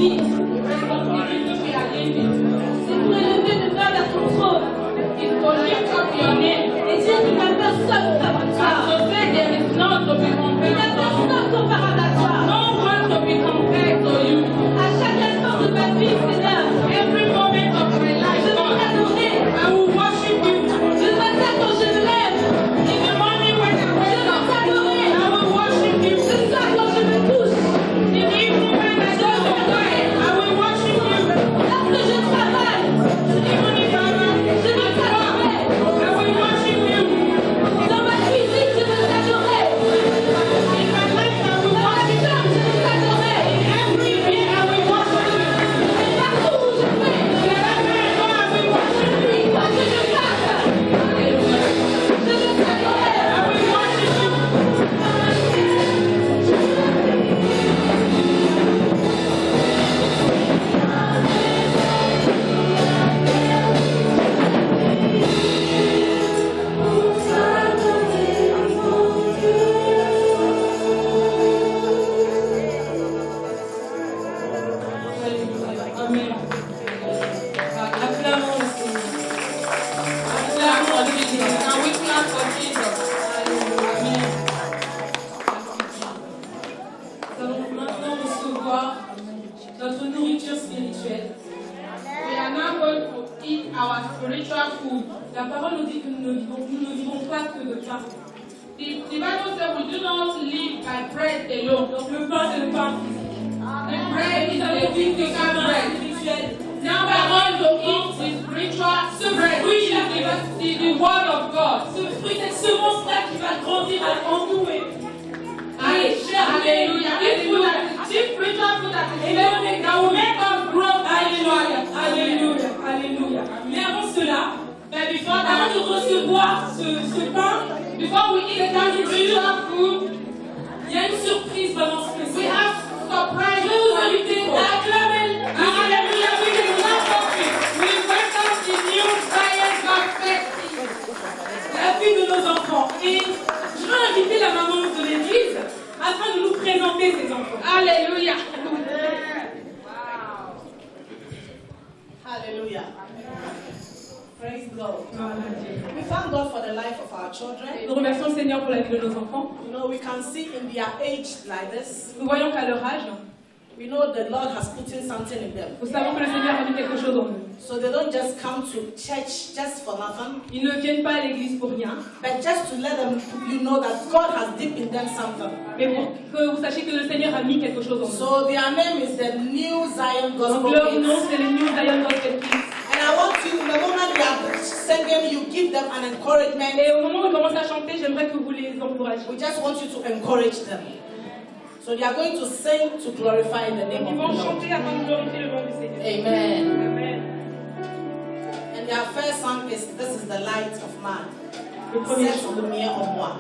vie. C'est pour élever le vers vers ton trône. Et dire qu'il n'a personne comparable à toi. Il n'a personne comparable à toi. À chaque instant de ma vie, Seigneur, je veux t'adorer. Je veux t'adorer, je me lève. Je veux t'adorer. Ce soir, quand je me couche, je veux t'adorer. Lorsque je travaille, je veux t'adorer. Dans ma cuisine, je veux t'adorer. Dans ma chambre, je veux t'adorer. Partout où je vais, quoi que je fasse, je veux t'adorer. Amen. Acclamons le Seigneur. Acclamons le Seigneur. Can we clap for Jesus? Amen. Nous allons maintenant recevoir notre nourriture spirituelle. We are now going to eat our spiritual food. La parole nous dit que nous ne vivons pas que de pain. The Bible says we do not live by bread alone. Donc le pain, c'est le pain physique. The bread is Nous the allons vivre des physical chemins bread. spirituels. Now we are going to eat the spiritual bread, which is the word of God. Ce fruit, cette semence-là qui va grandir en nous et Hallelujah. This spiritual food that is left, that will make us grow spiritually. Alléluia, alléluia. Mais avant cela, But before avant that, de recevoir ce pain, before we eat that spiritual food, il y a une surprise vraiment we spéciale. have surprise. Je vais vous inviter à acclamer Hallelujah. We will not forfeit. We welcome the new Zion God festival. la vie de nos enfants. Et je vais inviter la maman de l'église afin de nous présenter ces enfants. Hallelujah. Hallelujah. Praise God. We thank God for the life of our children. Nous remercions le Seigneur pour la vie de nos enfants. You know, we can see in their age like this, Nous voyons qu'à leur âge, we know the Lord has put in something in them. nous savons que le Seigneur a mis quelque chose en eux. So they don't just come to church just for nothing, Ils ne viennent pas à l'église pour rien, but just to let them, you know, that God has dipped in them something. mais pour que vous sachiez que le Seigneur a mis quelque chose en eux. So their name is the New Zion Donc Gospel leur nom, Kids. c'est les New Zion Gospel Kids. And I want you, the moment we are singing, you give them an encouragement. Et au moment où ils commencent à chanter, j'aimerais que vous les encouragiez. We just want you to encourage them. So they are going to sing to glorify the name Ils of vont the Lord. chanter afin de glorifier le nom du Seigneur. Amen. Amen. And their first song is This is the Light of Man. Le premier Cette chant. lumière en moi.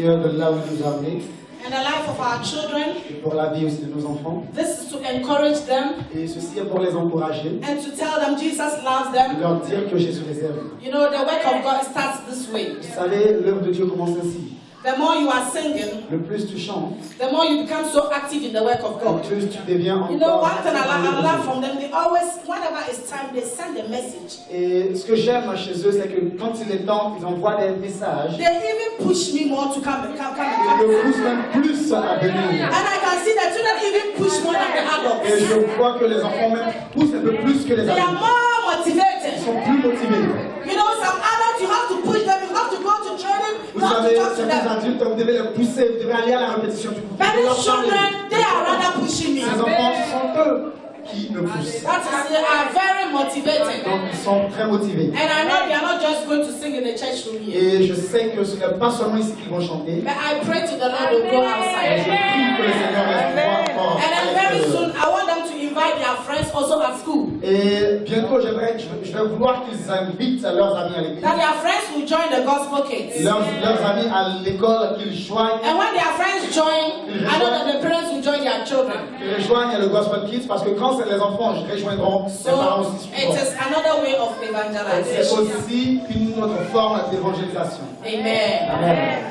Seigneur, de là où il nous a amenés, and the life of our children. et pour la vie aussi de nos enfants. This is to encourage them Et ceci est pour les encourager, and to tell them Jesus loves et them. leur dire que Jésus les aime. You know, the work of God starts this way. Vous savez, l'œuvre de Dieu commence ainsi. The more you are singing, Le plus tu chantes, the more you become so active in the work of le God. plus tu deviens You know, encore one thing I actif. love from them, they always, whenever it's time, they send a message. Et ce que j'aime chez eux, c'est que quand il est temps, ils envoient des messages. They even push me more to come. Ils me poussent même plus à venir. And I can see that children even push more than the Et adults. je vois que les enfants même poussent un peu plus que les They are adultes. more Ils motivated. sont plus motivés. You know, some adults, you have to push them, you have to go to training, you Vous have to savez, talk to certains them. adultes, vous devez les pousser, vous devez aller à la répétition du coup. But these children, they are rather pushing me. Ces enfants, ce sont eux qui me poussent. That is, they are very motivated. Donc, ils sont très motivés. And I know they are not just going to sing in the church room here. Et je sais que ce n'est pas seulement ici qu'ils vont chanter, But I pray to the Lord to go mais outside. je prie que le Seigneur laisse voir encore And then very à soon, I want them to invite their friends also at school. Et bientôt, je vais vouloir qu'ils invitent leurs amis à l'église, That their friends will join the gospel kids. leurs amis à l'école, qu'ils joignent, And when their friends join, I know that the parents will join their children. qu'ils rejoignent le Gospel Kids, parce que quand c'est les enfants rejoindront, les parents So aussi it suivront. is another way of C'est evangelization. aussi une autre forme d'évangélisation. Amen. Amen.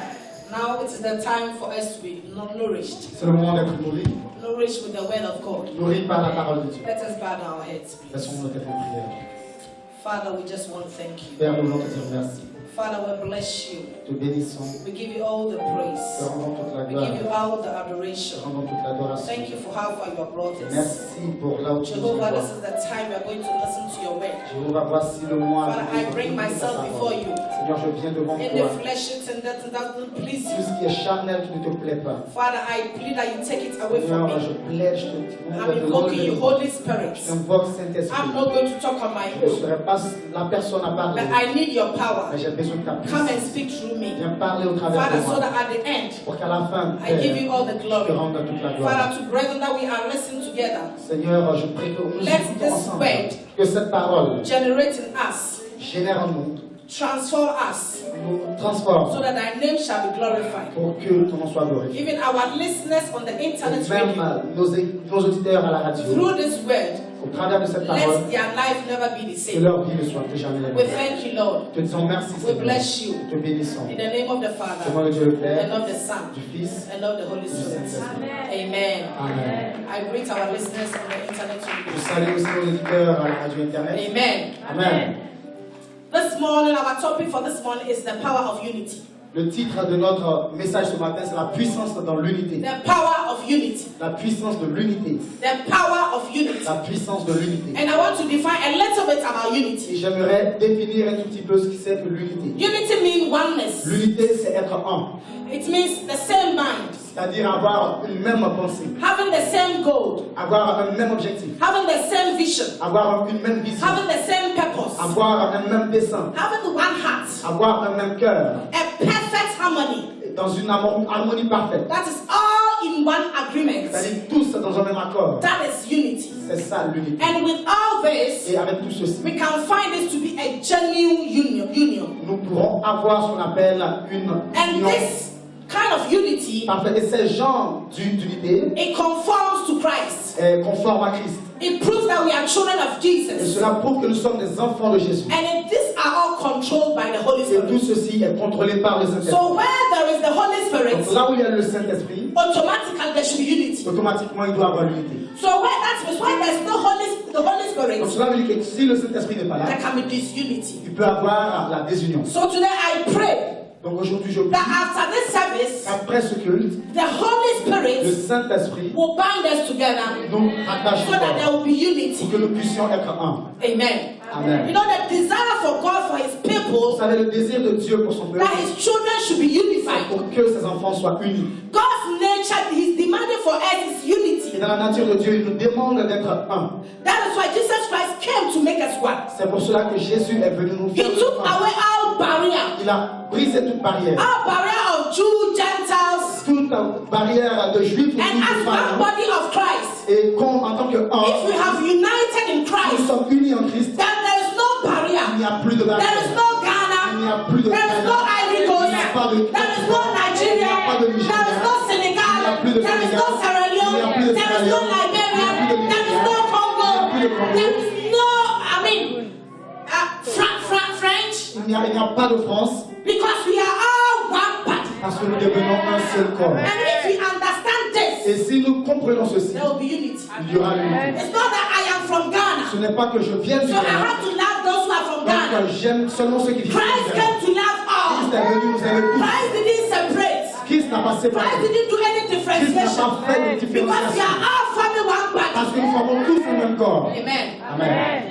Now it is the time for us to be nourished. C'est le moment d'être nourri, Nourished with the word of God. nourri par la parole de Dieu. Let us bow down our heads. Laissons nos têtes en prière. Father, we just want to thank you. Père, nous voulons te dire merci. Father, we bless you. Te bénissons, We give you all the te praise. rendons toute la We gloire, give you all the te adoration. rendons toute l'adoration. Thank you for how far you have brought us. Merci pour là où tu nous Jehovah, this envoies. is the time we are going to listen to your word. Jéhovah, voici le mois. Father, I bring myself before you. Seigneur, je viens devant In toi. the flesh and that doesn't please Tout you. ce qui est charnel qui ne te plaît pas. Father, I plead that you take it away from Seigneur, me. je plaide, je te I'm demande de invoking you, l'enlever. Holy Spirit. J'invoque I'm Saint-Esprit. not going to talk on my Je ne own, serai pas la personne à parler, but I need your power. mais j'ai besoin de ta Come and puissance. speak through me. Viens parler au travers Father, de so moi. that at the end, Pour qu'à la fin, I give Père, you all the je te glory. rende toute la gloire. Father, to brethren that we are listening together, Seigneur, je prie que nous Let écoutons this ensemble. word Que cette parole generate in us, génère en nous, transform us, nous transforme so that thy name shall be glorified. pour que ton nom soit glorifié. Even our listeners on the internet Et même radio, nos auditeurs à la radio, through this word, au travers de cette parole, let their life never be the que same. leur vie ne soit plus jamais la We même. thank you, Lord. Te disons merci, We Seigneur. bless you. Te bénissons. In the name of the Au nom Father, de Dieu le and Père, of the Son, du Fils, and of the Holy du Spirit. Saint-Esprit. Amen. Amen. I greet our listeners on the internet Je radio. salue aussi nos auditeurs à la radio internet. Amen. Amen. This morning, our topic for this morning is the power of unity. Le titre de notre message ce matin, c'est la puissance dans l'unité. The power of unity. La puissance de l'unité. The power of unity. La puissance de l'unité. And I want to define a little bit about Et unity. j'aimerais définir un tout petit peu ce que c'est que l'unité. Unity means oneness. L'unité, c'est être un. It means the same mind, C'est-à-dire avoir une même pensée, having the same goal, avoir un même objectif, having the same vision, avoir une même vision, having the same purpose, avoir un même dessein, having one heart, avoir un même cœur, a perfect harmony. dans une harmonie parfaite. That is all in one agreement. C'est-à-dire tous dans un même accord. That is unity. C'est ça l'unité. And with all this, Et avec tout ceci, we can find this to be a genuine union. nous pourrons avoir ce qu'on appelle une And union this kind of unity, parfaite. Et ce genre d'unité it conforms to Christ. est conforme à Christ. It proves that we are children of Et Jesus. cela prouve que nous sommes des enfants de Jésus. And these are all controlled by the Holy Et tout Spirit. ceci est contrôlé par le Saint-Esprit. So where there is the Holy Donc Spirit, là où il y a le Saint-Esprit, automatically there should be unity. automatiquement il doit avoir l'unité. So where that means where there's no the Holy Donc Spirit, cela veut dire que si le Saint-Esprit n'est pas là, there can be disunity. il peut avoir la désunion. So today I pray Donc aujourd'hui je prie that after this service, qu'après ce culte, the Holy le Spirit Saint-Esprit will bind us together nous rattache so that there ensemble will be pour unity. que nous puissions être un. Amen. Amen. You know the desire for God for His Vous people savez, le désir de Dieu pour son peuple, that His children should be unified. pour que ses enfants soient unis. God's nature, He's demanding for us is Et unity. dans la nature de Dieu, il nous demande d'être un. That is why Jesus Christ came to make us one. C'est pour cela que Jésus est venu nous He faire took un. away our barrier, Il a brisé toute barrière. our barrier of Jew, Gentiles, Toute barrière de juifs ou and as de one femmes. body of Christ. Et comme en tant que If we un, have united in nous Christ, sommes unis en Christ. then there is no Il barrier. n'y a plus de There is barrière. no Il n'y Ghana. a plus de There is no Ivory Coast. Il n'y a pas de There is no Nigeria. il n'y a pas de France. Because we are all one body. Parce que nous devenons un seul corps. And if we understand this, Et si nous comprenons ceci, there will be unity. il y aura l'unité. It's not that I am from Ghana, Ce n'est pas que je vienne du so I Ghana. have to love those who are from Ghana. Donc j'aime seulement ceux qui viennent du Christ Ghana. came to love Christ all. est venu nous aimer tous. Christ didn't separate. Christ n'a pas Christ séparé. didn't do any Christ n'a differentiation. pas fait de Because we différenciation. are all forming one Parce body. que nous formons tous le même corps. Amen. Amen.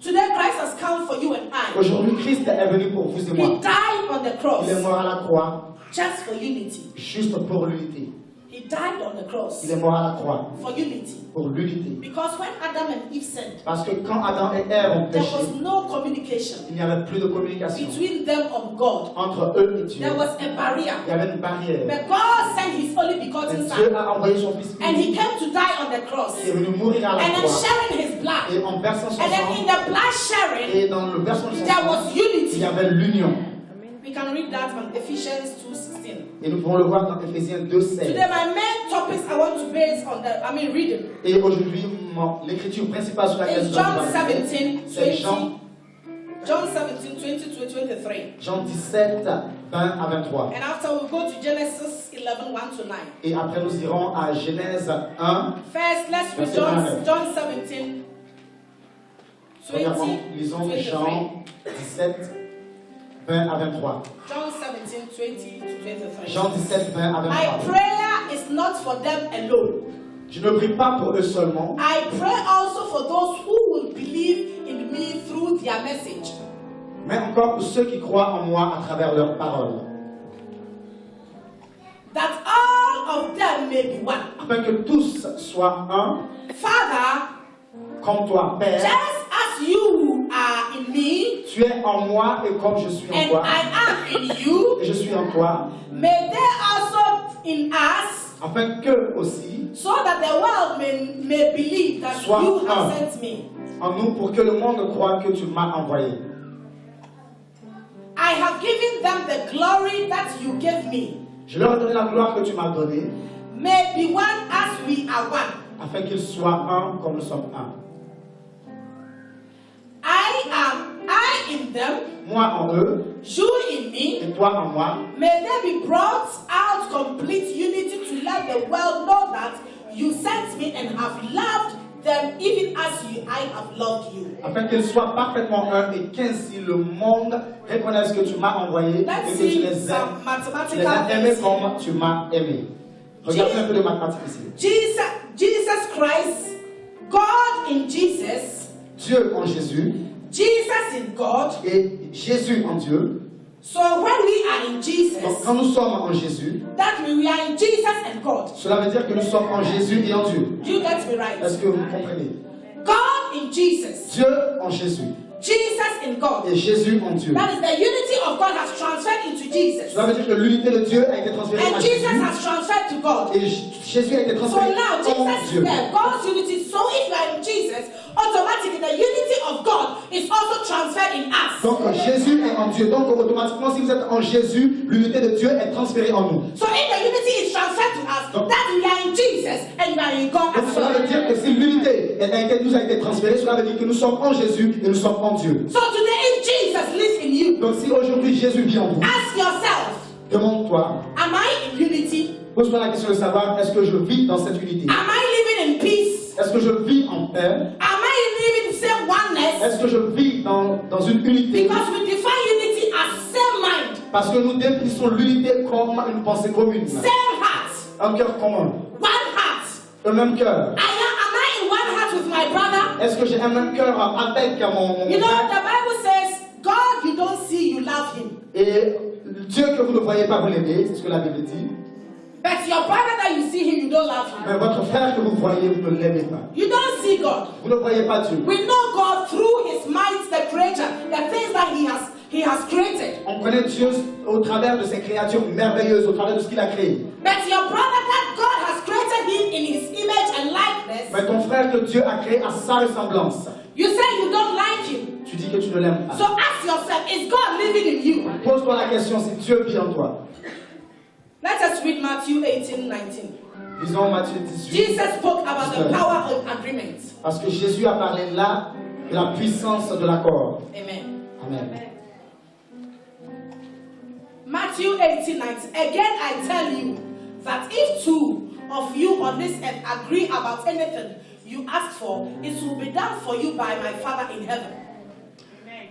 Today Christ has come for you and I. Aujourd'hui, Christ est venu pour vous et He moi. died on the cross Il est mort à la croix, just for unity. juste pour l'unité. He died on the cross Il est mort à la croix, for unity. pour l'unité. Because when Adam and Eve sinned, Parce que quand Adam et Ève ont there péché, was no communication il n'y avait plus de communication between them and God. entre eux et Dieu. There was a barrier. Il y avait une barrière. But God sent His only Et begotten Dieu Son, a envoyé son Fils and He unique. came to die on the cross. Il est venu mourir à la And then croix. sharing His blood. Et en versant son And then in sang, the blood sharing, et dans le versant de son there sang, was il unity. y avait l'union. We can read that on Ephesians 2:16. Et nous pouvons le voir dans Éphésiens 2:16. Today, my main topics I want to base on reading. Et aujourd'hui, l'écriture principale sur laquelle In nous John allons parler, 17, c'est 20 to 23. Jean 17, 20 à 23. And after we'll go to Genesis 11, 1 to 9. Et après, nous irons à Genèse 1. First, let's read Verset John 17, 20 Premièrement, lisons to 23. Jean 17, 20 à 23. John 17, 20 to 23. Jean 17, 20 à My 23. prayer is not for them alone. Je ne prie pas pour eux seulement, I pray also for those who will believe in me through their message. mais encore pour ceux qui croient en moi à travers leurs paroles, That all of them may be one. afin que tous soient un, Father, comme toi, Père. just as you are in me, Tu es en moi et comme je suis en and toi, I am in you, et je suis en toi, may they also in us, afin que aussi, so that the world may believe that Sois you have un. sent me. en nous, pour que le monde croie que tu m'as envoyé. I have given them the glory that you gave me. Je leur ai donné la gloire que tu m'as donnée, May be one as we are one. afin qu'ils soient un comme nous sommes un. I in them, Moi en eux, you in me. et toi en moi, May they be brought out complete unity to let the world know that you sent me and have loved them even as I have loved you. afin qu'ils soient parfaitement un et qu'ainsi le monde reconnaisse que tu m'as envoyé et Let's que tu see les some aimes. Tu les mathematical as aimés things. comme tu m'as aimé. Regardez un peu de mathématiques ici. Jesus Christ, God in Jesus, Dieu en Jésus Jesus in God. et Jésus en Dieu. So when we are in Donc Jesus, quand nous sommes en Jésus, that means we are in Jesus and God. cela veut dire que nous sommes en Jésus et en Dieu. Do you get me right? Est-ce que vous comprenez? God in Jesus, Dieu en Jésus Jesus in God. et Jésus en Dieu. That is the unity of God has transferred into Jesus. Cela veut dire que l'unité de Dieu a été transférée And à Jesus Jésus has transferred to God. et Jésus a été So transféré now en Jesus is Dieu. there, God's unity. So if you are in Jesus, automatically the unity of God is also transferred in us. Donc Jésus est en Dieu. Donc automatiquement, si vous êtes en Jésus, l'unité de Dieu est transférée en nous. So if the unity is transferred to us, Donc- that we are in Jesus and we are in God Donc as cela veut well. dire que si l'unité nous a été transférée, cela veut dire que nous sommes en Jésus et nous sommes en Dieu. So today if Jesus lives in you, Donc si aujourd'hui Jésus vit en vous, ask yourself, demande-toi, am I in unity? pose-toi la question de savoir, est-ce que je vis dans cette unité? Am I living in peace? Est-ce que je vis en paix? Am I living in the same oneness? Est-ce que je vis dans une unité? Because we define unity as same mind, Parce que nous définissons l'unité comme une pensée commune, same heart, un cœur commun, one heart. le même cœur. Am I in one heart with my brother? Est-ce que j'ai un même cœur avec mon You know, frère? the Bible says, God you don't see, you love him. Et Dieu que vous ne voyez pas, vous l'aimez, c'est ce que la Bible dit. But your brother that you see him, you don't love him. Mais votre frère que vous voyez, vous ne l'aimez pas. You don't see God. Vous ne voyez pas Dieu. We know God through his might, the creator, the things that he has created. On connaît Dieu au travers de ses créatures merveilleuses, au travers de ce qu'il a créé. But your brother that God has created him in his image and likeness, Mais ton frère que Dieu a créé à sa ressemblance, you say you don't like him. tu dis que tu ne l'aimes So pas. ask yourself, is God living in you? Pose-toi la question si Dieu vit en toi. Let us read Matthew 18:19. Lisons Matthieu 18. Jesus spoke about the power of agreement. Parce que Jésus a parlé là de la puissance de l'accord. Amen. Amen. Matthew 18:19. Again, I tell you that if two of you on this earth agree about anything you ask for, it will be done for you by my Father in heaven.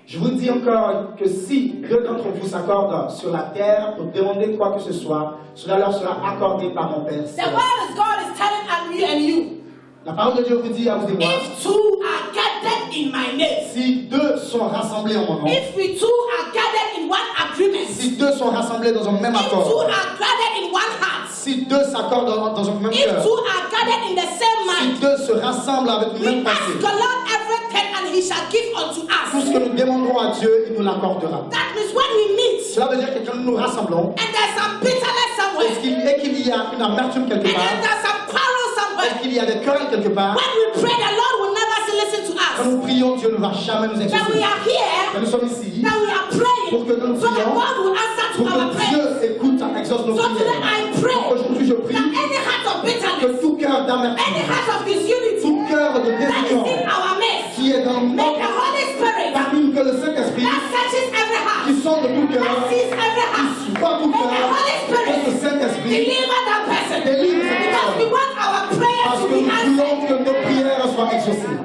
Je vous dis encore que si deux d'entre vous s'accordent sur la terre pour demander quoi que ce soit, cela leur sera accordé par mon Père. The word of God is telling me and you. La parole de Dieu vous dit à vous et moi, If two are gathered in my name, si deux sont rassemblés en mon nom, if we two are gathered in one agreement, si deux sont rassemblés dans un même if two accord, are gathered in one heart, si deux s'accordent dans un même if cœur, two are gathered in the same si mind, deux se rassemblent avec une we même ask pensée, the Lord everything and He shall give unto tout ce us. que nous demanderons à Dieu, il nous l'accordera. That means when we meet Cela veut dire que quand nous nous rassemblons, and there's some bitterness somewhere, et qu'il y a une amertume quelque and then part, there's some quarrel et somewhere, qu'il y a des querelles quelque part, when we pray, the Lord will never listen to quand us. nous prions, Dieu ne va jamais nous That we exaucer. are here, Quand nous sommes ici, that we are pour que praying, nous so that prions, God will answer to pour our que prayers. Dieu écoute, exauce nos So today prières. I pray Aujourd'hui, je prie that any heart of que bitterness, tout cœur any d'amertume, heart of disunity tout cœur de that is désunion in our midst, qui est dans make the Holy Spirit parmi nous, que le Saint-Esprit, that searches every heart, qui sonde tout cœur, that sees every qui heart, voit tout make the cœur, Holy que le Spirit Saint-Esprit, deliver that person. délivre cette Because we personne. want our prayers Parce to que be nous voulons answered. que nos prières soient exaucées.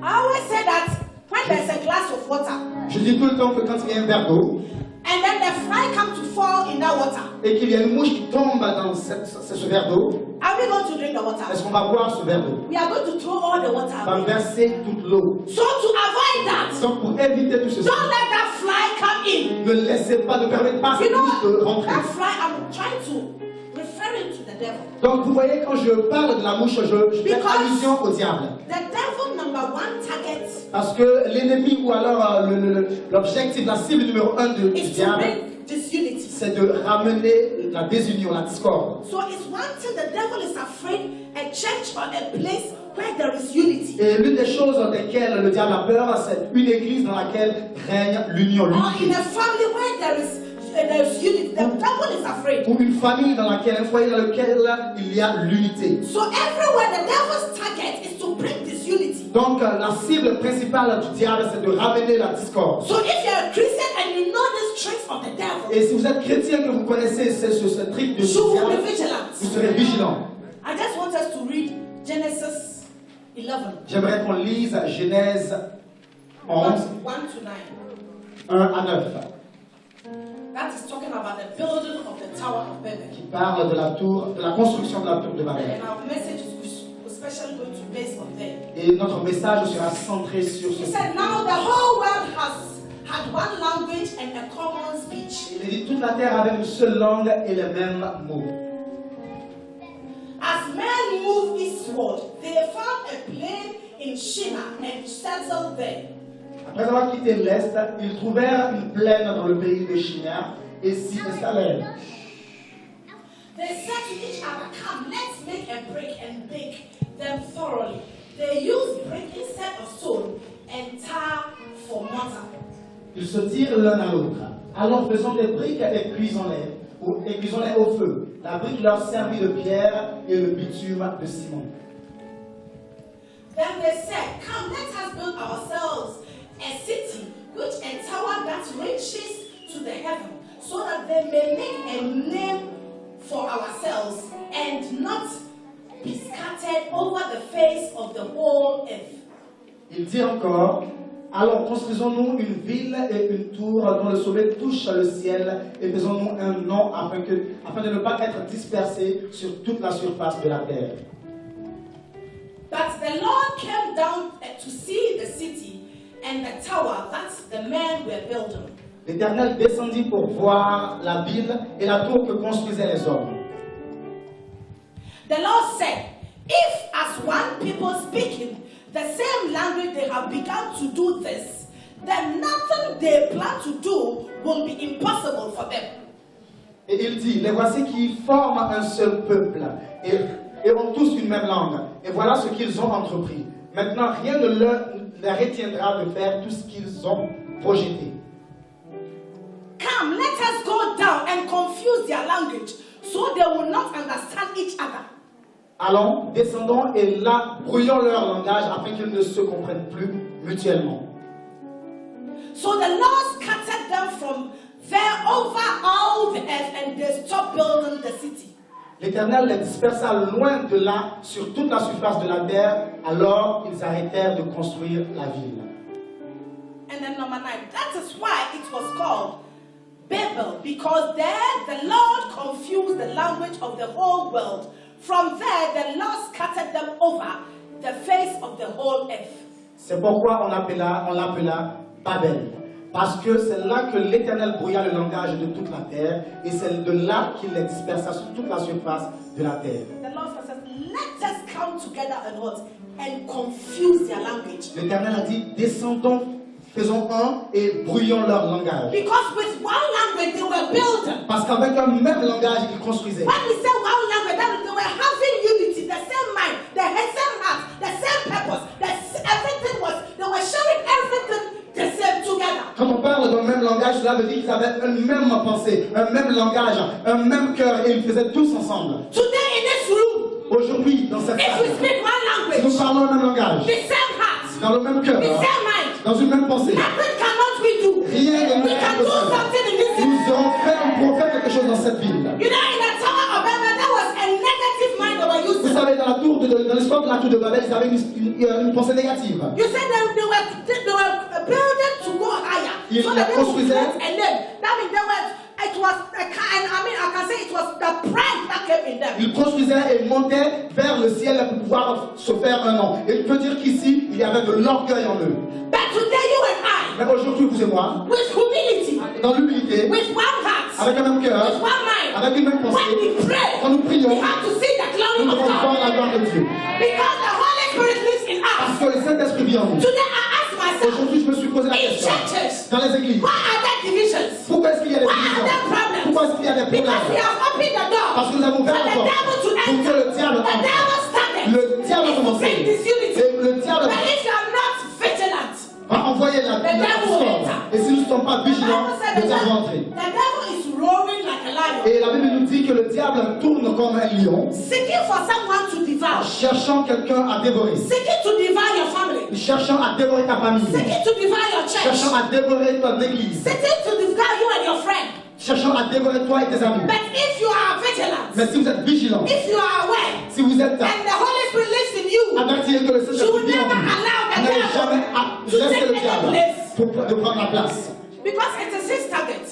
I always say that when there's a glass of water Je dis tout le temps que quand il y a un verre d'eau and then the fly come to fall in that water, et qu'il y a une mouche qui tombe dans ce verre d'eau, are we going to drink the water? est-ce qu'on va boire ce verre d'eau? We are going to throw all the water On va away. verser toute l'eau. So to avoid that, Donc pour éviter tout ceci, don't let that fly come in. ne laissez pas, ne permettez pas à You cette know, mouche de rentrer. that fly, I'm trying to refer it to the devil. Donc vous voyez, quand je parle de la mouche, je fais Because allusion au diable. the devil number one target Parce que l'ennemi ou alors l'objectif, la cible numéro 1 du is to diable, bring disunity. c'est de ramener la désunion, la discorde. So it's one thing the devil is afraid a church or a place where there is unity. Et l'une des choses desquelles le diable a peur, c'est une église dans laquelle règne l'union, Or in l'unité. a family where there is unity. The devil is afraid. Ou une famille dans laquelle, un foyer dans lequel il y a l'unité. So everywhere the devil's target is to bring disunity. Donc la cible principale du diable, c'est de ramener la discorde. So if you're a Christian and you know these tricks of the devil, Et si vous êtes chrétien que vous connaissez ce trick de you will diable, be vigilant. vous serez vigilant. I just want us to read Genesis 11, J'aimerais qu'on lise Genèse 11, 1 to 9. 1 à 9, That is talking about the building of the Tower of Babel. qui parle de la tour, de la construction de la tour de Babel. And our message is especially going to base on there. Et notre message sera centré sur He ce. said, now the whole world had one language and a common speech. Il dit toute la terre avait une seule langue et les mêmes mots. As men moved eastward, they found a plain in Shinar and settled there. Après avoir quitté l'Est, ils trouvèrent une plaine dans le pays de Shinar et s'y installèrent. They said to each other, come, let's make a brick and bake them thoroughly. They used brick instead of stone and tar for mortar. Ils se tirent l'un à l'autre. Alors faisons des briques et cuisons-les au feu. La brique leur servit de pierre et le bitume de ciment. Then they said, come, let us build ourselves a city which a tower that reaches to the heaven, so that they may make a name for ourselves and not be scattered over the face of the whole earth. Il dit encore, alors construisons-nous une ville et une tour dont le sommet touche le ciel et faisons-nous un nom afin de ne pas être dispersés sur toute la surface de la terre. But the Lord came down to see the city and the tower that the men were building. L'Éternel descendit pour voir la ville et la tour que construisaient les hommes. The Lord said, if as one people speaking the same language they have begun to do this, then nothing they plan to do will be impossible for them. Et il dit, les voici qui forment un seul peuple et ont tous une même langue. Et voilà ce qu'ils ont entrepris. Maintenant, rien ne les retiendra de faire tout ce qu'ils ont projeté. Come, let us go down and confuse their language so they will not understand each other. Allons, descendons et là, brouillons leur langage afin qu'ils ne se comprennent plus mutuellement. So the Lord scattered them from there over all the earth, and they stopped building the city. L'Éternel les dispersa loin de là, sur toute la surface de la terre. Alors ils arrêtèrent de construire la ville. And then number 9, that is why it was called Babel, because there the Lord confused the language of the whole world. From there the Lord scattered them over the face of the whole earth. C'est pourquoi on l'appela Babel. Parce que c'est là que l'Éternel brouilla le langage de toute la terre, et c'est de là qu'il les dispersa sur toute la surface de la terre. The Lord says, let us come together and confuse their language. L'Éternel a dit, descendons, faisons un et brouillons leur langage. Because with one language they were building. Parce qu'avec un même langage qu'ils construisaient. When we say one language, that they were having unity, the same mind, the same heart, the same purpose, everything was, they were sharing everything the same together. Quand on parle d'un même langage, cela veut dire qu'ils avaient une même pensée, un même langage, un même cœur, et ils faisaient tous ensemble. Today in this room, Aujourd'hui, dans cette if we salle, speak one si language, nous parlons le même langage, the same heart, dans le même cœur, the same mind, dans une même pensée, nothing cannot we do. rien de nous We est can do impossible. something in this city. Nous aurons fait, on pourra faire quelque chose dans cette ville. You know, in the Tower of Babel, there was a negative mind they were Vous using. savez, dans l'histoire de la tour de Babel, ils avaient une pensée négative. You said that they were building to go higher. Ils So that they would construisaient. get a name. That means they were, it was, I can say it was the pride that came in them. Ils construisaient et montaient vers le ciel pour pouvoir se faire un nom. Et il peut dire qu'ici, il y avait de l'orgueil en eux. But today you and Mais aujourd'hui, vous et moi, I, with humility, dans l'humilité, with one heart, avec un même cœur, with one mind, avec une même when pensée, we pray, quand nous prions, we have to see the glory nous of devons voir la God. gloire de Dieu. Because the Holy Spirit lives in Parce us. que le Saint-Esprit vit en nous. Today I ask myself, Aujourd'hui, je me suis posé la in question. churches, Dans les églises, why are there divisions? pourquoi est-ce qu'il y a des Why are divisions? there problems? Pourquoi est-ce qu'il y a des Because we problèmes? have opened the door Parce que nous avons for ouvert the la porte devil to pour que enter. le diable The entre. devil started. Le diable a It's to commencé. bring disunity. Et le diable But if you are not vigilant, va envoyer la discorde. Et si nous ne sommes pas the vigilants, Bible said le the diable va devil, entrer. the devil is roaring like a lion, Et la Bible nous dit que le diable tourne comme un lion, seeking for someone to devour, cherchant quelqu'un à dévorer. seeking to devour your family, Cherchant à dévorer ta famille. seeking to devour your church, Cherchant à dévorer ton église. seeking to devour you and your friend. Cherchant à dévorer toi et tes amis. But if you are vigilant, Mais si vous êtes vigilants, if you are aware, si vous êtes and the Holy Spirit lives in you, avertis que le you Seigneur will vit en never vous, allow the vous n'allez devil jamais to laisser take le any diable place. de prendre la place. Because it is his target.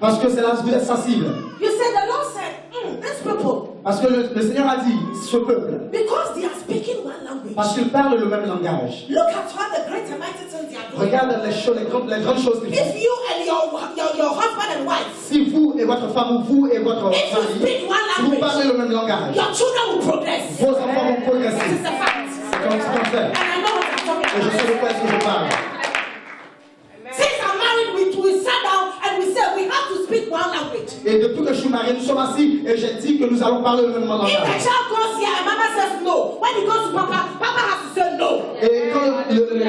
Parce que c'est là que vous êtes sensible. You said the Lord said, these people, Parce que le Seigneur a dit, ce peuple, because they are speaking one language. parce qu'ils parlent le même langage. Look at what the great and mighty things they are doing. Regarde les grandes choses qu'ils font. If you and your husband and wife, Si vous et votre femme ou vous et votre if you mari, speak one si vous language, parlez le même langage, your children will progress. vos enfants vont That progresser. is a fact. C'est comme ça qu'on fait. And I know what I'm talking Et je sais about. de quoi est-ce que je parle. Since I'm married, we sat down and we said we have to speak one language. Et depuis que je suis marié, nous sommes assis et j'ai dit que nous allons parler le même If the langage. child goes here and mama says no, when he goes to Papa, Papa has to say no. Et quand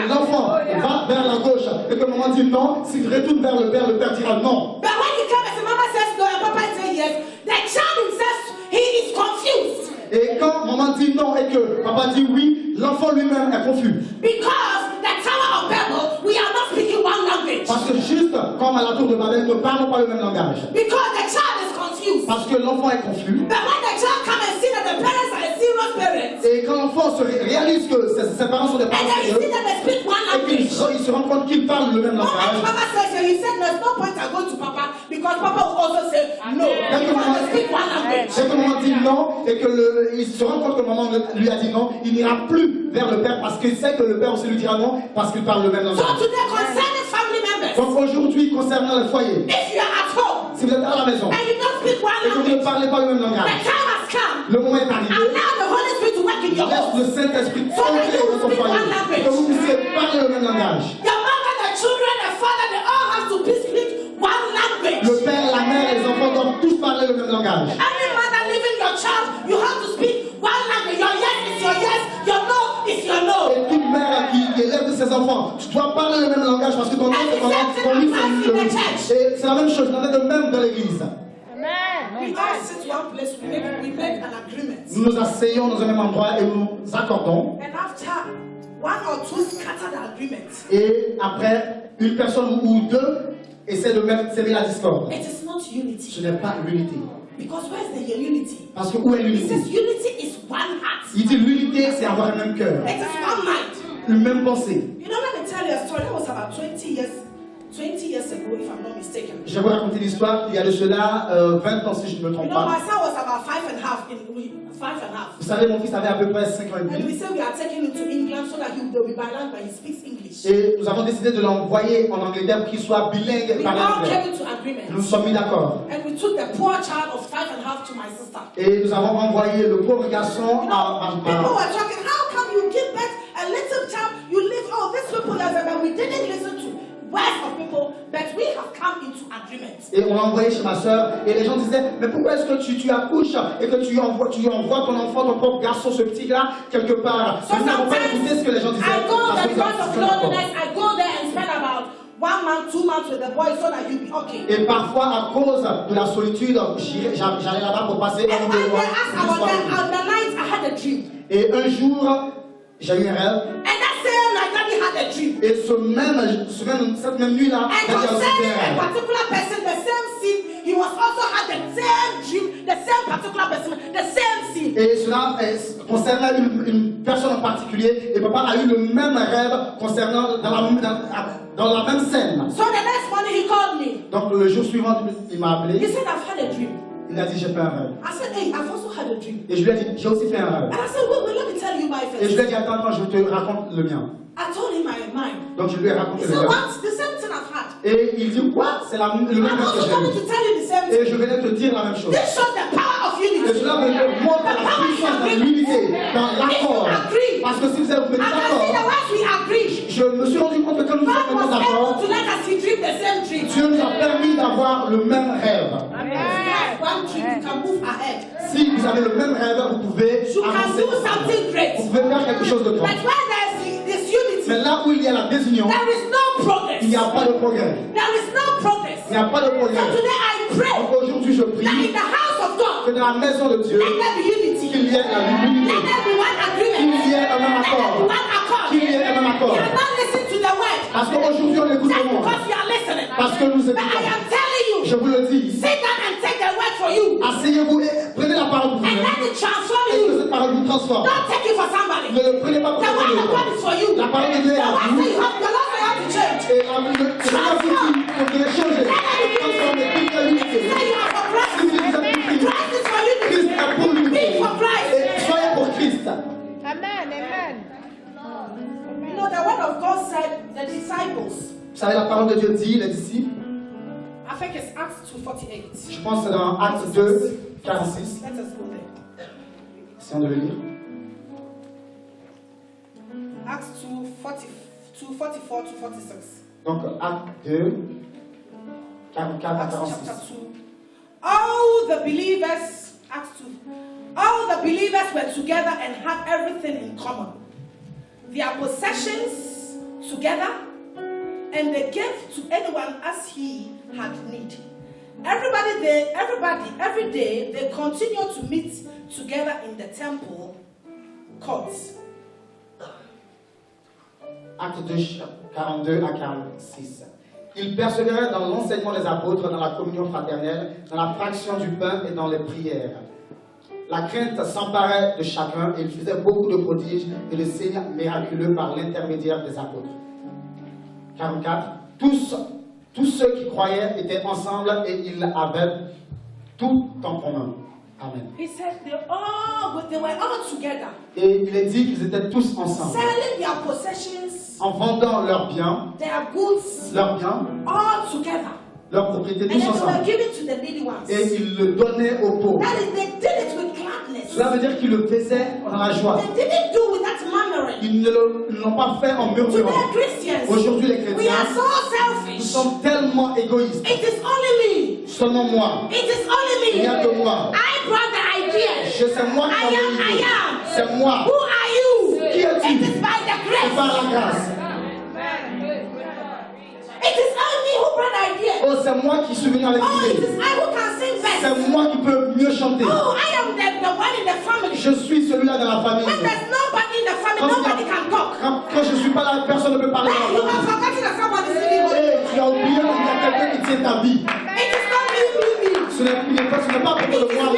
l'enfant va vers la gauche et que maman dit non, s'il retourne vers le père dira non. But when he comes and mama says no and Papa says yes, the child himself, he is confused. Et quand maman dit non et que papa dit oui, l'enfant lui-même est confus. Because the Tower of Babel, we are not speaking one language. Parce que juste comme à la tour de Babel, nous ne parlons pas le même langage. Because the child is confused. Parce que l'enfant est confus. But when the child comes and sees that the parents are serious parents, Et quand l'enfant réalise que ses parents sont des and parents then he sérieux, sees that they speak one et qu'il language, se rend compte qu'ils parlent le même no, and langage, Papa says, he said, there's no point I go to Papa because Papa will also say no. Because they speak one language. dès que maman dit non et que il se rend compte que maman lui a dit non, il n'ira plus vers le père parce qu'il sait que le père aussi lui dira non parce qu'il parle le même So langage. today, concerning family members, Donc aujourd'hui, concernant le foyer, if you are at home si vous êtes à la maison and you don't speak one et que vous ne language, parlez pas le même the langage, time has come. le moment est arrivé. Allow the Holy Spirit to work in your Laisse home. le Saint-Esprit entrer dans ton foyer, que vous puissiez parler le même langage. Your mother, the children, the father, they all have to speak one language. Le père, la mère, les enfants doivent tous parler le même langage. Every mother leaving your child, you have to speak one language. Your yes is your yes, your no is your no. Et toute mère qui élève ses enfants, tu dois parler le même langage parce que ton nom c'est ton nom, ton oui c'est le oui. Et c'est la même chose, il en est de même dans l'église. We all sit one place, we make an agreement. Nous nous asseyons dans un même endroit et nous nous accordons. And after one or two scatter the agreement. Et après, une personne ou deux essaie de mettre semer la discorde. It is not Ce unity. n'est pas l'unité. Because where is the unity? Parce que où est It l'unité? says unity is one heart. Il dit l'unité, c'est avoir le même cœur, It is one mind. une même pensée. You know, let me tell you a story. That was about 20 years ago, if I'm not mistaken. Je vais vous raconter l'histoire. Il y a de cela 20 ans, si je ne me You trompe know, my pas. son was about 5.5 Vous savez, mon fils avait à peu près 5 ans et And demi. we said we are taking him to England so that he will be bilingual, but he speaks English. Et nous avons décidé de l'envoyer en Angleterre pour qu'il soit bilingue We par all l'anglais. came into Nous agreement. nous sommes mis d'accord. And we took the poor child of 5.5 to my sister. Et nous avons envoyé le pauvre garçon à People were talking, how come you give birth a little child, you live, oh, these people are but we didn't listen to words of people, but we have come into agreement. Et on l'a envoyé chez ma soeur. Et les gens disaient, mais pourquoi est-ce que tu accouches et que tu envoies ton enfant, ton propre garçon, ce petit-là, quelque part? So Nous n'avons pas écouté ce que les gens disaient. I go parce there que because nous of avons d'accord. loneliness, I go there and spend about 1 month, 2 months with the boy so that you'll be okay. Et parfois, à cause de la solitude, j'allais là-bas pour passer un And ou one deux day, mois. as I was there, on the night, I had a dream. Et un jour, j'ai eu un rêve. And that same night, Daddy had a dream. Et cette même nuit-là, And j'ai eu un concerning super a rêve. particular person, the same scene, he was also had the same dream, the same particular person, the same scene. Et cela concernait une personne en particulier. Et papa a eu le même rêve concernant dans la même scène. So the next morning he called me. Donc le jour suivant, il m'a He appelé. said, I've had a dream. Il a dit, j'ai fait un rêve. I said, hey, I've also had a dream. Et je lui ai dit, j'ai aussi fait un rêve. And I said, well, let me tell you my Et je first. lui ai dit, attends, je te raconte le mien. I told him mine. Donc je lui ai He raconté le said, mien. what? The same thing I've had. Et il dit, quoi? C'est le même I'm rêve que also j'ai coming eu. to tell you the same Et thing. je venais te dire la même chose. This shows the power of Et unity. cela me montre la puissance de l'unité, dans l'accord. Parce que si vous êtes And I see d'accord, that once we agree, je me suis rendu compte que quand nous God sommes was able d'accord, to let us dream the same dream. Dieu nous a permis d'avoir le même rêve. Yes, one dream, you can move ahead. Si vous avez le même rêve, vous pouvez You can avancer. do something great. Vous pouvez faire quelque chose de grand. But where there is this unity, Mais là où il y a la désunion, there is no progress. il n'y a pas de progrès. There is no progress. Il n'y a pas de So progrès. today I pray Donc aujourd'hui, je that prie in the house of God, que dans la maison de Dieu, let there be unity. qu'il y ait la Let unité, there be one qu'il agreement. y ait un même Let there be accord, one accord. qu'il y ait un même We accord. are not listening to the word Parce qu'aujourd'hui, on écoute just le monde. because we are listening. Parce que nous But I écoutons. am telling you, Je vous le dis. sit down and take the word for you. Asseyez-vous et prenez la parole pour And vous. let it transform Est-ce que you. cette parole vous transforme? Don't take it for somebody. Ne le prenez pas pour The word of quelqu'un God d'autre. is for you. La parole de Dieu est The à word vous. say you have, the Lord say you have to change. Et le Seigneur vous dit qu'on devait changer. Transformer toute la unité. Say you are for Christ. Si vous êtes pour Christ, Christ is for unity. Christ est pour Be l'unité. for Christ. Et soyez pour Christ. You know, the word of God said the disciples. Vous savez, la parole de Dieu dit, les disciples, I think it's Acts 2:48. je pense que c'est dans Actes 2, 46, Let us go there. essayons de le lire. Acts 2:44 to 46. Donc, Actes 2, 44 à Acts 46. chapter 2. All the believers, Acts 2. All the believers were together and had everything in common. Their possessions together, and they gave to anyone as he had need. Every day, they continued to meet together in the temple courts. Acte 2, 42 à 46. Ils persévéraient dans l'enseignement des apôtres, dans la communion fraternelle, dans la fraction du pain et dans les prières. La crainte s'emparait de chacun et ils faisaient beaucoup de prodiges et de signes miraculeux par l'intermédiaire des apôtres. 44. Tous ceux qui croyaient étaient ensemble et ils avaient tout en commun. Amen. He said they were all together, Et il est dit qu'ils étaient tous ensemble, selling their possessions, en vendant leurs biens, their goods, all together. leurs propriétés, And tous then they were ensemble. giving to the needy ones. Et ils le donnaient aux pauvres. That is, they did it with gladness. Cela veut dire qu'ils le faisaient dans la joie. They didn't do with that murmuring. Ils ne l'ont pas fait en murmurant. Today, Christians, Aujourd'hui, les we chrétiens, are so nous selfish. sommes tellement égoïstes. It is only me. Seulement moi. It is only Il me. n'y a que moi. I brought the idea. C'est moi qui I ai am. l'idée. C'est moi. Who are you? Qui es-tu? It is by the C'est par grace. la grâce. It is only me who brought the idea. Oh, c'est moi qui suis venu avec Oh, it l'idée. is I who can sing best. C'est moi qui peux mieux chanter. Oh, I am the one in the family. Je suis celui-là dans la famille. When there's nobody in the family, nobody can talk. Quand je ne suis pas là, personne ne peut parler Hey, you dans la have famille. forgotten that somebody is living with you. Hey, tu as oublié qu'il y a quelqu'un qui tient ta vie. It is not me. Ce n'est pas pour le It is moi. me.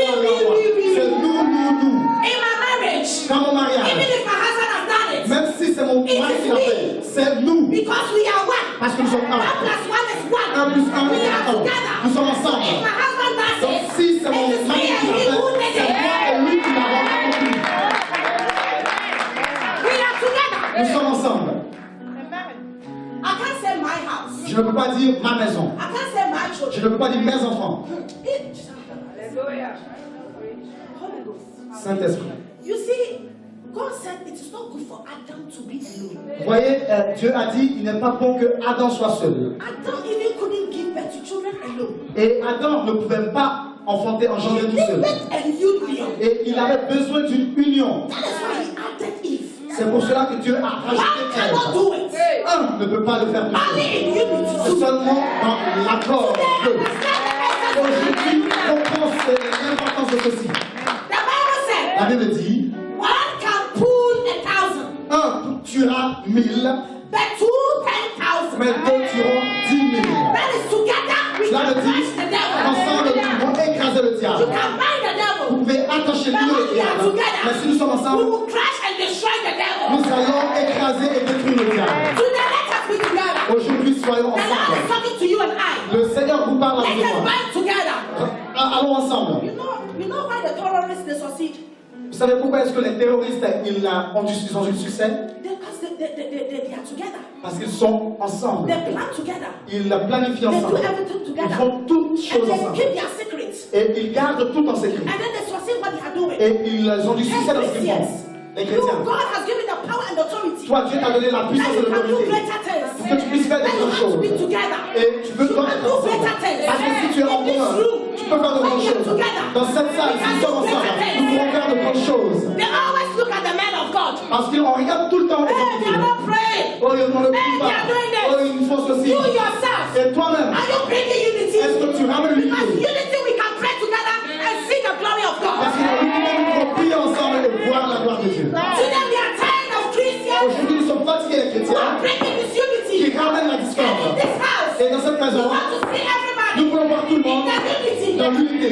C'est nous. In my marriage, Dans mon mariage, even if my husband has done it, même si c'est mon mari qui l'a fait, c'est nous. because we are one. Parce que nous sommes 1 plus 1 is 1. 1 plus 1 We est are 1. together. Nous sommes If ensemble. my husband does Donc it, si c'est mon it is mari me qui and l'a he who fait, did c'est moi it. et lui qui l'avons accompli. We are together. Nous sommes ensemble. I can't say my house. Je ne peux pas dire ma maison. I can't say my children. Je ne peux pas dire mes enfants. Holy Ghost. Saint-Esprit. You see, God said it is not good for Adam to be alone. Vous voyez, Dieu a dit il n'est pas bon que Adam soit seul. Adam even couldn't give birth to children alone. Et Adam ne pouvait pas enfanter, engendrer tout He seul. needed a union. Et il avait besoin d'une union. That is why he added Eve. C'est pour cela que Dieu a One rajouté cannot Ève. do it. Un ne peut pas le faire tout Only seul. in unity. C'est seulement dans l'accord de Dieu. Aujourd'hui, on pense l'importance de ceci. The Bible said, La Bible dit, one can pull 1,000, un tuera 1000, but two 10,000. mais deux tueront 10 000. That is together we Cela can veut dire, crush the devil. ensemble, nous pouvons écraser le You diable. can bind the Vous devil. pouvez attacher But lui when le we are diable. Mais si nous sommes together, we ensemble, will crush and destroy the devil. nous allons écraser et détruire le diable. Today, let us be together. Aujourd'hui, soyons The Lord is ensemble. talking to you and I. Le Seigneur vous parle Let avec us moi. bind together. Allons ensemble. You know why the terrorists they succeed? Vous savez pourquoi est-ce que les terroristes ils ont eu du succès? Because they are together. Parce qu'ils sont ensemble. They plan together. Ils planifient They do ensemble. everything Ils together. font toutes And choses they ensemble. keep their secrets. Et ils gardent tout en secret. And then they succeed what they are doing. Et ils ont du succès dans ce qu'ils font. Les You, chrétiens. God has given the power and authority. Toi, Dieu t'a donné la That puissance et you can do l'autorité. greater things. Pour que tu puisses faire That des you grandes have to be choses. together. Et tu veux You toi can être do ensemble. greater things. Parce que si tu es en In this commun, room, tu peux faire de grandes when we are choses. together, Dans cette salle, we si can nous sommes do ensemble, greater things. nous pouvons faire de grandes choses. They always look at the men of God. Parce qu'on regarde tout le temps les Hey, hommes de they are Dieu. not praying. Oh, ils ne le Hey, font they pas. are doing this. Oh, ils font ceci. You yourself. Et toi-même, Are you bringing unity? est-ce que tu ramènes Because l'unité? unity we can pray together and see the glory of Parce God. que dans l'unité, nous pouvons prier ensemble et voir la gloire de Dieu. Today we are tired of Christians Aujourd'hui, nous sommes fatigués, les who are chrétiens, bringing this qui unity. ramènent la And in discorde. this house, Et dans cette we maison, want to see everybody nous voulons voir tout le in monde the unity. dans l'unité.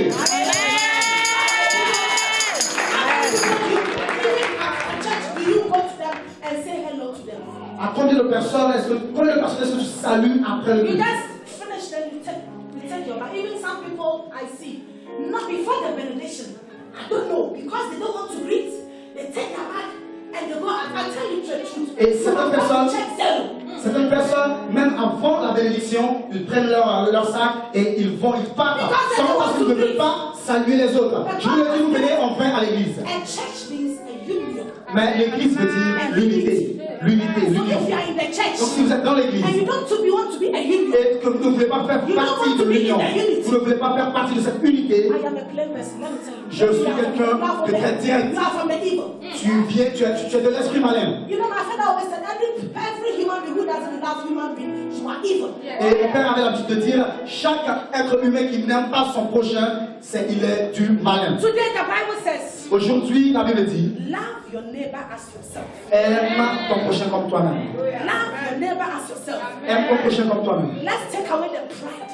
Do you go to them and say hello to them? À combien de personnes est-ce que tu salues après le You culte? just finish then you take your back. Even some people I see, not before the benediction. I don't know, because they don't want to greet. They take their back and they go. I tell you the truth. Et You certaines have got to personnes- check zero. Certaines personnes, même avant la bénédiction, ils prennent leur sac et ils vont, ils partent. Seulement parce qu'ils ne veulent pas saluer les autres. Je vous l'ai dit, vous venez enfin à l'église. And church means a union. Mais l'église veut dire l'unité. L'unité, So if you l'union. are in the church Donc si vous êtes dans l'église and you want to be a union, et que vous ne voulez pas faire partie de l'union, vous ne voulez pas faire partie de cette unité, I am a plain person. Let me tell you. Je suis You are from quelqu'un the- you are from de the- très direct. You are from the evil. tu es de l'esprit malin. You know, my father always said, every human being who doesn't love human being, you are evil. Et mon père avait l'habitude de dire, chaque être humain qui n'aime pas son prochain, il est du malin. Today the Bible says, Aujourd'hui, la Bible dit, love your neighbor as yourself. aime ton prochain comme toi-même. Love your neighbor as yourself. Aime ton prochain comme toi-même. Let's take away the pride,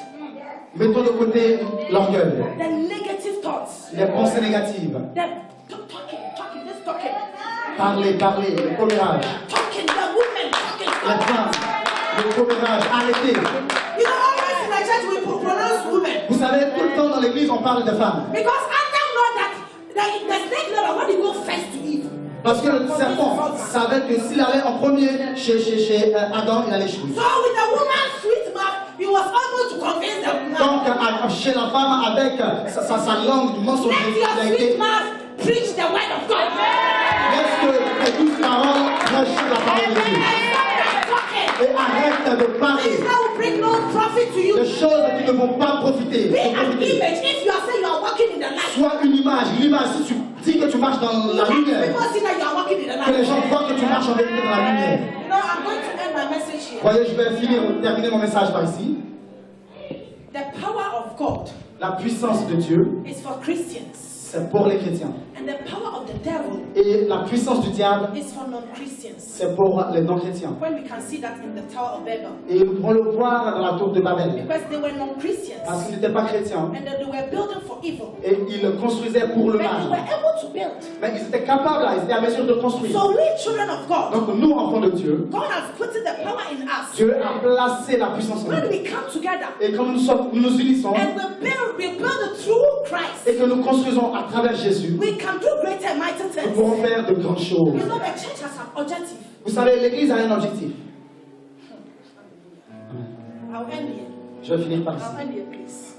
Mettons de côté l'orgueil, the negative thoughts, les pensées négatives. talking, just talking. Parler, le commérage, Talking, the women, les talking. femmes, le commérage, arrêtez. You know, always in the church we pronounce women. Vous savez, tout le temps dans l'église, on parle des femmes. Because Adam know that the snake know that when he go first to Eve. Parce que le serpent savait que s'il allait en premier chez Adam, il allait échouer. So with the woman's sweet mouth, he was able to convince the woman. Donc, chez la femme, avec sa langue du mensonge, Let il a your été. sweet mouth preach the word of God. Laisse que tes douces paroles prêchent la parole de Dieu. Et arrête de parler Things that will bring no profit to you. des choses qui ne vont pas profiter. Be an profiter. image. If you are saying you are walking in the light, Sois une image. L'image, si tu dis que tu marches dans la let lumière, people see that you are walking in the que les light. gens voient que tu marches en vérité dans la lumière. You know, I'm going to end my message here. Voyez, je vais terminer mon message par ici. The power of God La puissance de Dieu, is for Christians, c'est pour les chrétiens. and the power of the devil Et la puissance du diable, is for non-Christians. c'est pour les non-chrétiens. When we can see that in the Tower of Babel, Et nous pourrons le voir dans la tour de Babel. because they were non-Christians, Parce qu'ils n'étaient pas chrétiens. and they were building for evil, Et ils construisaient pour le but they were mal. able to build. Mais ils étaient capables, là, ils étaient à mesure de construire. So we children of God, Donc nous, enfants de Dieu, God has put the power in us. Dieu a placé la puissance en When nous. we come together Et quand nous nous unissons and we build it through Christ, et que nous construisons à travers Jésus, we can do great and mighty nous things. pourrons faire de grandes choses. You know, the church has an objective. Vous savez, l'Église a un objectif. I'll end here. Je vais finir par ici. I'll end here, please.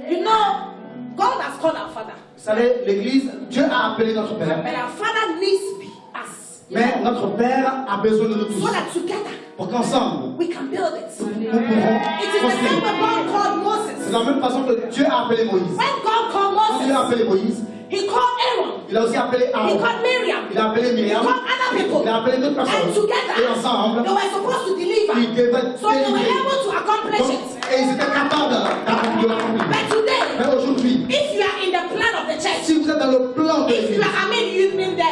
You know, God has called our Father, Vous savez, l'Église, Dieu a appelé notre but Père. our Father needs us, Mais notre Père a besoin de nous so tous. that together Pour qu'ensemble, we can build it. nous pourrons It is the same construire. way God called C'est Moses. de la même façon que Dieu a appelé Moïse. When God called Quand Dieu a Moses, appelé Moïse, He called Aaron, il a aussi appelé He Aaron. called Miriam, Il a appelé He Myriam. called other people, Il a appelé d'autres and personnes. Et together ensemble, they were supposed to deliver. ils devaient So they were délivrer. able to accomplish Donc, it. et ils étaient capables d'accomplir. But today, Mais aujourd'hui, if you are in the plan of the church, si vous êtes dans le plan de if you l'Église, are, I mean, you in the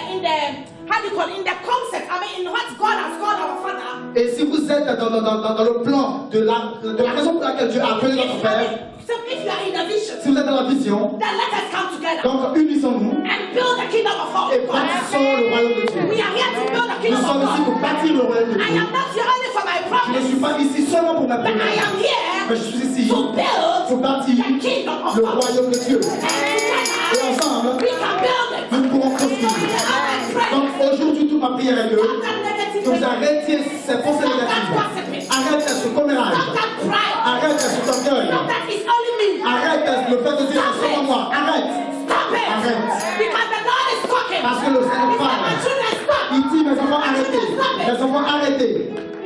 how do you call it, in the concept, I mean, in what God has called our Father. et si vous êtes dans le plan de la raison pour laquelle Dieu a appelé notre Père, If you are in the vision, si vous êtes dans la vision, then let us come together donc unissons-nous and build the kingdom of God. et bâtissons le royaume de Dieu. We are here to build the Nous kingdom sommes of ici God. pour bâtir le royaume de I Dieu. am not here only for my Je ne promise, suis pas ici seulement pour ma but I prière, am mais here je suis ici to build pour bâtir the kingdom of le God. royaume de Dieu. And Et together, ensemble, we can build it. nous pourrons So construire. I pray Donc aujourd'hui, toute ma prière est que stop that negative vous thinking. arrêtiez ces pensées négatives. Arrête ce commérage. Stop that pride. Arrête cet orgueil. Stop that it's only me. Arrête le fait de dire Stop c'est seulement it. moi. Arrête. Stop it. Arrête. Because the Lord is talking. Parce que le Seigneur He said, parle. my children, stop. Il dit mes enfants arrêtez. Mes enfants arrêtez.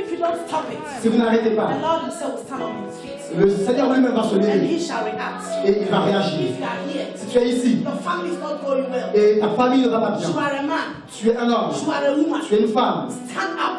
If you don't stop it, Si vous n'arrêtez pas, the Lord himself will stand on his feet le Seigneur lui-même va se and lever he shall react. et il va réagir. If you are here, Si tu es ici your family is not going well. et ta famille ne va pas You bien, are a man. tu es un homme, You are a woman. tu es une femme, Stand up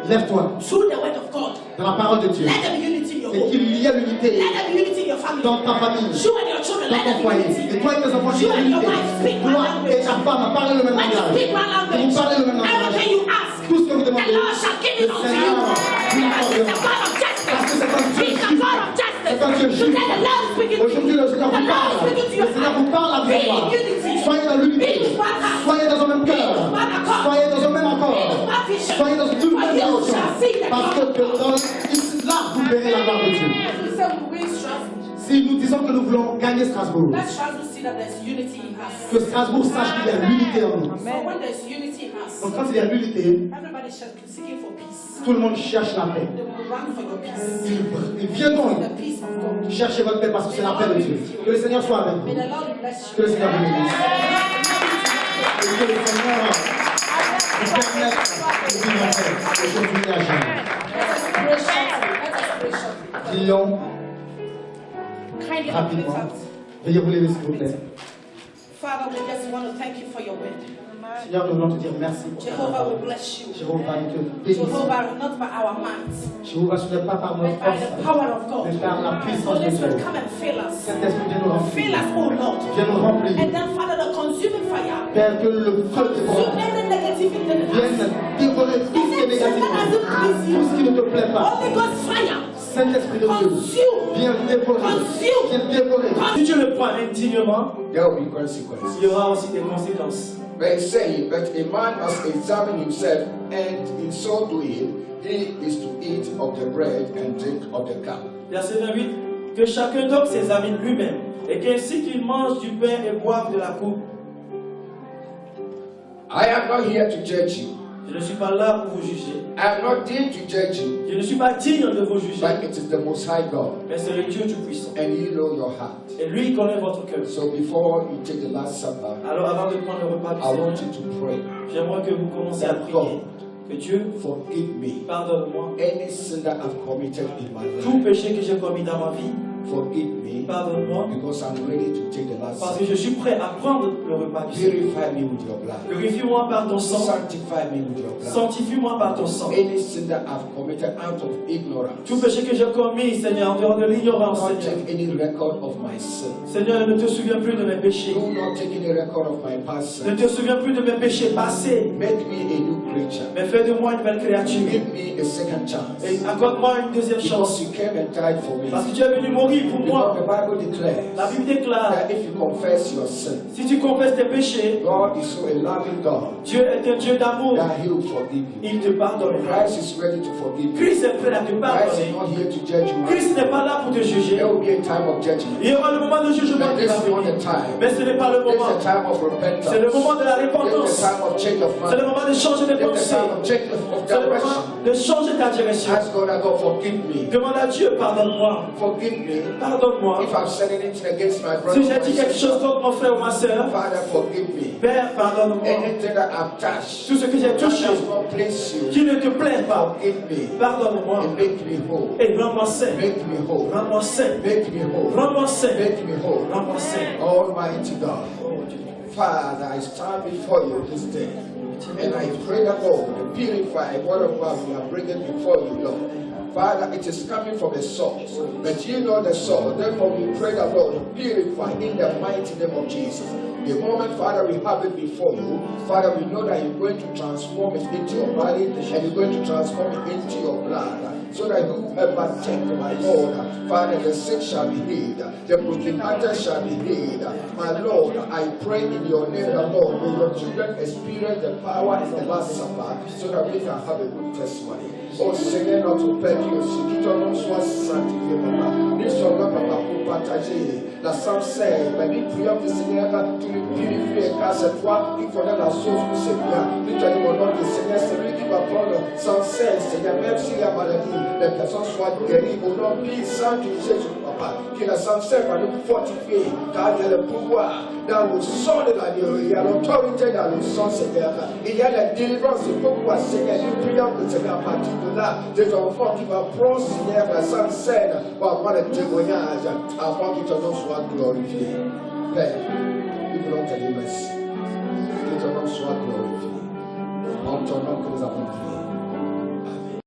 lève-toi through the word of God. dans la parole de Dieu Let there be unity in your et home. qu'il y ait l'unité Let there be unity in your family. dans ta famille, You and your children. dans Let ton there be foyer. unity. Et toi et tes enfants, il y You ait and your l'unité. wife speak one Toi et language. ta femme parlez le même When you langage. speak one language, Vous parlez le même langage. everything you ask, Tout ce que vous the demandez, Lord shall give it le unto you. Seigneur vous Because he's the l'accordera. God of justice. Parce que c'est un Dieu He's the juste. God of justice. C'est un Dieu juste. Today the Lord is speaking to Aujourd'hui, you. le Seigneur The vous Lord parle. is speaking to Le your Seigneur vous parle à Be vive voix. in unity. Soyez dans l'unité. Be in one heart. Soyez dans un même cœur. Be in one accord. Soyez dans un même accord. Be in one vision. Soyez dans une For même you direction. shall see the Parce que là, vous verrez la gloire de Dieu. We say we win Strasbourg. Si nous disons que nous voulons gagner Strasbourg, Let Strasbourg see that there's unity in us. que Strasbourg sache qu'il y a l'unité en nous. So when there's unity in us, Donc quand il y a l'unité, everybody is seeking for peace. tout le monde cherche la paix. They will run for your peace. Ils viendront The peace of God. chercher votre paix parce que c'est la paix de Dieu. Que le Seigneur soit avec May vous. the Lord bless Que you. le Seigneur vous bénisse. Et que le Seigneur vous permette de vivre en paix aujourd'hui et à jamais. Let us pray shortly. Let us pray shortly. Prions Kindly rapidement. open it up. Veuillez vous lever s'il vous plaît. Father, we just want to thank you for your word. Seigneur, nous voulons te dire merci pour ta Jehovah, parole. we bless you. Jéhovah, nous te bénissons. Jehovah, not by our minds, Jéhovah, ce n'est pas par notre but by force, the power of God. mais par la puissance de Holy Spirit, Dieu. come and fill us. Saint-Esprit, viens nous Fill remplir. us, oh Lord. Viens nous remplir. And then, Father, the consuming fire. Père, que le feu Consume dévorant every negativity in us. vienne dévorer tout ce qui est négatif, tout ce qui ne te plaît pas. Holy Ghost fire. Saint-Esprit de Dieu, Consume. viens dévorer, viens dévorer. Si tu le prends indignement, There will be consequences. il y aura aussi des conséquences. But it's saying that a man must examine himself, and in so doing, he is to eat of the bread and drink of the cup. Verset 28, que chacun donc s'examine lui-même, et qu'ainsi qu'il mange du pain et boive de la coupe. I am not here to judge you. Je ne suis pas là pour vous juger. I am not there to judge you, Je ne suis pas digne de vous juger. but it is the Most High God, Mais c'est le Dieu Tout-Puissant. and you know your heart. Et lui, il connaît votre cœur. So before you take the Last Supper, Alors avant de prendre le repas du I want Seigneur, you to pray. j'aimerais que vous commenciez à That prier. God Que Dieu forgive me pardonne-moi any sin that I've committed in my tout life. péché que j'ai commis dans ma vie. Forgive me Pardonne-moi because I'm ready to take the Last parce Parce que je suis prêt à prendre le repas du Seigneur. Purify me with your blood. Purifie-moi par ton sang. Sanctify me with your blood. Sanctifie-moi par ton sang. Any sin that I've committed out of ignorance. Tout péché que j'ai commis, Seigneur, en dehors de l'ignorance, Do not Seigneur. take any record of my sin. Seigneur, ne te souviens plus de mes péchés. Do not take any record of my past Ne sin. te souviens plus de mes péchés passés. Make me a new creature. Mais fais de moi une belle créature. Give me a second chance. Et accorde-moi une deuxième Because chance. you came and died for me. Parce que tu es venu mourir pour Because moi. the Bible declares La Bible déclare, that if you confess your sin, si tu confesses tes péchés, God is so a loving God Dieu est un Dieu d'amour. that He will forgive you. Il te pardonnera. Christ is ready to forgive you. Christ est prêt à te Christ is pardonner. not here to judge you. Christ n'est pas là pour te juger. There will be a time of judgment. Il y aura le moment de jugement But qui this va is not venir. the time. Mais ce n'est pas le This is moment. the time of repentance. C'est le moment de la This is repentance. the time of change of C'est le mind. moment de changer de This is the pensée. time of change of C'est le direction. moment de changer ta direction. Ask God, God, forgive me. Demande à Dieu, pardonne-moi. Forgive me Pardonne-moi. if I've said anything against my brother. Si j'ai dit quelque chose contre mon frère ou ma soeur, Father, forgive me. Père, pardonne-moi. Anything that I've touched Tout ce que j'ai that touché, does not please you, qui ne te plaît pas, forgive me pardonne-moi. and make me whole. Et rends-moi saint. Make me whole. Rends-moi saint. Make me whole. Rends-moi saint. Make me whole. Rends-moi saint. Almighty God. Oh Dieu. Father, I stand before you this day, and I pray that Lord, purify whatever we are bringing before you, Lord. Father, it is coming from the source, but you know the source. Therefore, we pray that Lord, purify in the mighty name of Jesus. The moment, Father, we have it before you, Father, we know that you're going to transform it into your body, and you're going to transform it into your blood, so that whoever take my Lord, Father, the sick shall be healed, the brokenhearted shall be healed. My Lord, I pray in your name, the Lord, may your children experience the power in the Last Supper, so that we can have a good testimony. Oh, Seigneur, notre Père Dieu, si tout ton nom soit sanctifié, Papa. Nous sommes là, Papa, pour partager la Sainte Seine. Mais nous prions que, Seigneur, tu nous purifies, car c'est toi qui connais la chose pour Seigneur. Nous te demandons que, Seigneur, c'est lui qui va prendre Sainte Seine, Seigneur, même s'il y a maladie, les personnes soient guéries au nom puissant de Jésus, Papa. Que la Sainte Seine va nous fortifier, car il y a le pouvoir dans le sang de l'agneau, il y a l'autorité dans le sang, Seigneur. Il y a la délivrance, c'est pourquoi, Seigneur, nous prions que, Seigneur, à partir de là, des enfants qui vont prendre, Seigneur, la Sainte Seine, pour avoir le témoignage, avant que ton nom soit glorifié. Père, nous voulons te dire merci. Que ton nom soit glorifié. En ton nom que nous avons prié.